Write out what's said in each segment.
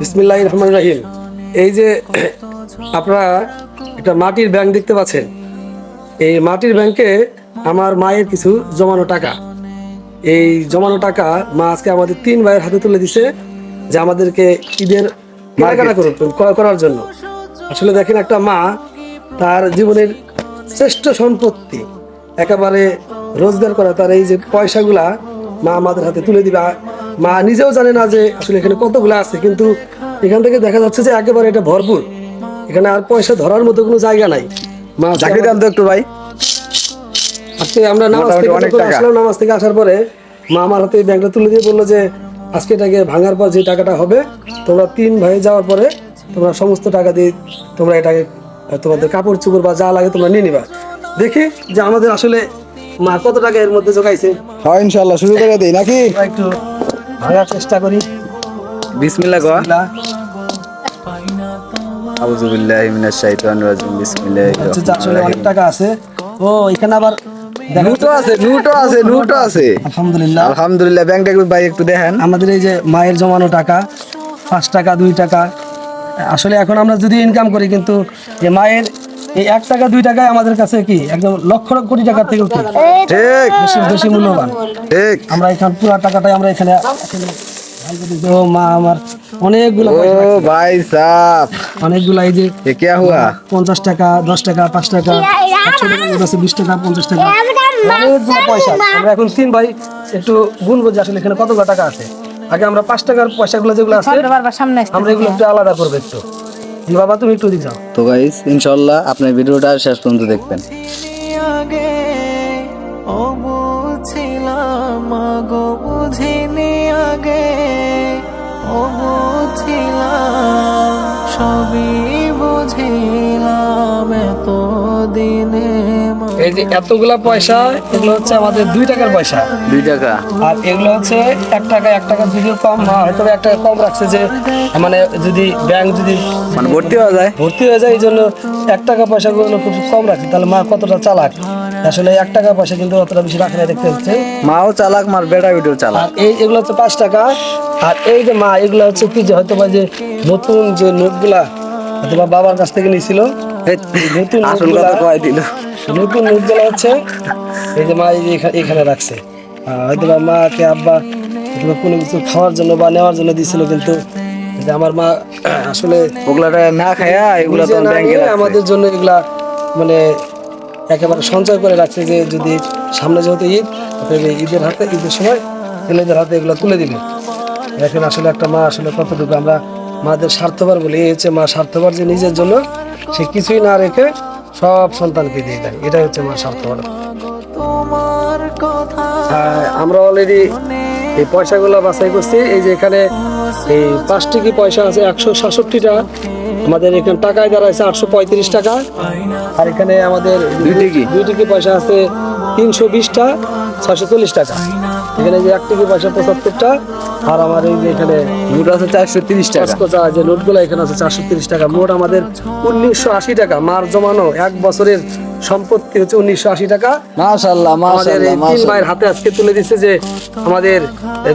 বিসমিল্লাহির রহমানির রহিম। এই যে আপনারা একটা মাটির ব্যাংক দেখতে পাচ্ছেন, এই মাটির ব্যাংকে আমার মায়ের কিছু জমানো টাকা, এই জমানো টাকা মা আজকে আমাদের 3 ভাইয়ের হাতে তুলে দিছে যে আমাদেরকে ঈদের কেনাকাটা করার জন্য। আসলে দেখেন, একটা মা তার জীবনের শ্রেষ্ঠ সম্পত্তি একেবারে রোজগার করা তার এই যে পয়সাগুলা মা আমাদের হাতে তুলে দিবে। মা নিজেও জানে না যে আসলে এখানে কতগুলো আছে, কিন্তু এখান থেকে দেখা যাচ্ছে যে একেবারে এটা ভরপুর, এখানে আর পয়সা ধরার মতো কোনো জায়গা নাই। মা চাকরি দেন তো একটু ভাই। আজকে আমরা নামাজ থেকে আসার পরে মা আমার হাতে ব্যাংকটা তুলে দিয়ে বললো যে আজকে এটাকে ভাঙার পর যে টাকাটা হবে, তোমরা 3 ভাই যাওয়ার পরে তোমরা সমস্ত টাকা দিয়ে তোমরা এটাকে তোমাদের কাপড় চোপড় বা যা লাগে তোমরা নিয়ে নিবা। দেখি যে আমাদের আসলে মা কত টাকা এর মধ্যে জোগাইছে। হয় ইনশাআল্লাহ, শুরু করে দেই নাকি? একটু ভাঙার চেষ্টা করি। বিসমিল্লাহ গো। আউযু বিল্লাহি মিনাশ শাইতানির রাজিম। বিসমিল্লাহির আচ্ছা, আসলে অনেক টাকা আছে। ও এখানে আবার নোটও আছে। আলহামদুলিল্লাহ ব্যাংকটা ভাই একটু দেখেন। আমাদের এই যে মায়ের জমানো টাকা, 5 টাকা 2 টাকা, আসলে এখন আমরা যদি ইনকাম করি, কিন্তু যে মায়ের এই 1 টাকা 2 টাকায় আমাদের কাছে কি একদম লক্ষ লক্ষ কোটি টাকার থেকে ঠিক বেশি মূল্যবান। ঠিক, আমরা এখানে পুরো টাকাটাই আমরা এখানে ও মা আমার অনেকগুলো ভাই সাহেব অনেকগুলো, এই যে क्या हुआ 50 টাকা 10 টাকা 5 টাকা 100 টাকা 20 টাকা 50 টাকা অনেকগুলো পয়সা। আমরা এখন 3 ভাই একটু গুনবো যে আসলে এখানে কতগুলো টাকা আছে। আগে আমরা 5 টাকার পয়সাগুলো যেগুলো আছে আমরা এগুলো একটু আলাদা করবো একটু। বাবা তুমি একটু দিক যাও তো গাইস, ইনশাআল্লাহ আপনার ভিডিওটা শেষ পর্যন্ত দেখবেন। এই যে এতগুলা পয়সা, এগুলো হচ্ছে আমাদের 2 টাকার পয়সা, 2 টাকা। আর এগুলো হচ্ছে 1 টাকা যদিও কম, হয়তো 1 টাকা কম রাখছে যে মানে যদি ব্যাংক যদি মানে ভর্তি হয়ে যায় এই জন্য 1 টাকা পয়সাগুলো খুব কম রাখে। তাহলে মা কতটা চালাক, আসলে 1 টাকা পয়সা কিন্তু অতটা বেশি রাখে না, দেখতে হচ্ছে। মাও চালাক, মার বেটা ভিডিও চালাক। আর এগুলো হচ্ছে 5 টাকা। আর এই যে মা এগুলো হচ্ছে কি যে হয়তো বা যে নতুন যে নোটগুলা হয়তো বা বাবার কাছ থেকে নিয়েছিল, নতুন নোটগুলো হচ্ছে এই যে মা এখানে রাখছে। হয়তো বা মাকে আব্বা কোনো কিছু খাওয়ার জন্য বা নেওয়ার জন্য দিয়েছিল, কিন্তু আমার মা আসলে ওগুলা না খায়া এগুলা তো ব্যাংকে রাখছে। আমাদের জন্য এগুলা মানে একেবারে সঞ্চয় করে রাখছে যে যদি সামনে যেহেতু ঈদ, ঈদের সময় ছেলেদের হাতে এগুলো তুলে দিবে। দেখেন আসলে একটা মা আসলে কতটুকু আমরা মাদের স্বার্থপর বলি। এই হচ্ছে মা স্বার্থপর, যে নিজের জন্য সে কিছুই না রেখে সব সন্তানকে দিয়ে দেয়, এটাই হচ্ছে মা স্বার্থপর। আমরা অলরেডি এই পয়সাগুলো বাছাই করছি। এই যে এখানে এই 5 টিকি পয়সা আছে 167টা, আমাদের এখানে টাকায় দাঁড়াইছে 835 টাকা। আর এখানে আমাদের 2 টিকি পয়সা আছে 320টা 640 টাকা। এখানে যে 1 টিকি পয়সা 75টা, আর আমার এই যে এখানে নোট আছে 430 টাকা। যে নোটগুলো এখানে আছে 430 টাকা। মোট আমাদের 1980 টাকা। মার জমানো 1 বছরের সম্পত্তি হচ্ছে 1980 টাকা। মাশাআল্লাহ আমাদের এই 3 ভাইয়ের হাতে আজকে তুলে দিচ্ছে যে আমাদের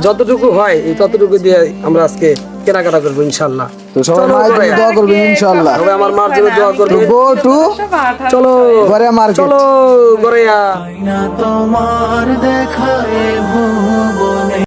যতটুকু হয় এই ততটুকু দিয়ে আমরা আজকে কেনাকাটা করবো ইনশাআল্লাহ। তো সবাই মায়ের জন্য দোয়া করবেন ইনশাআল্লাহ। সবাই আমার মার জন্য দোয়া করবেন। চলো ঘরে মার্কেট, চলো ঘরে। তোমার দেখায় ভুবনে।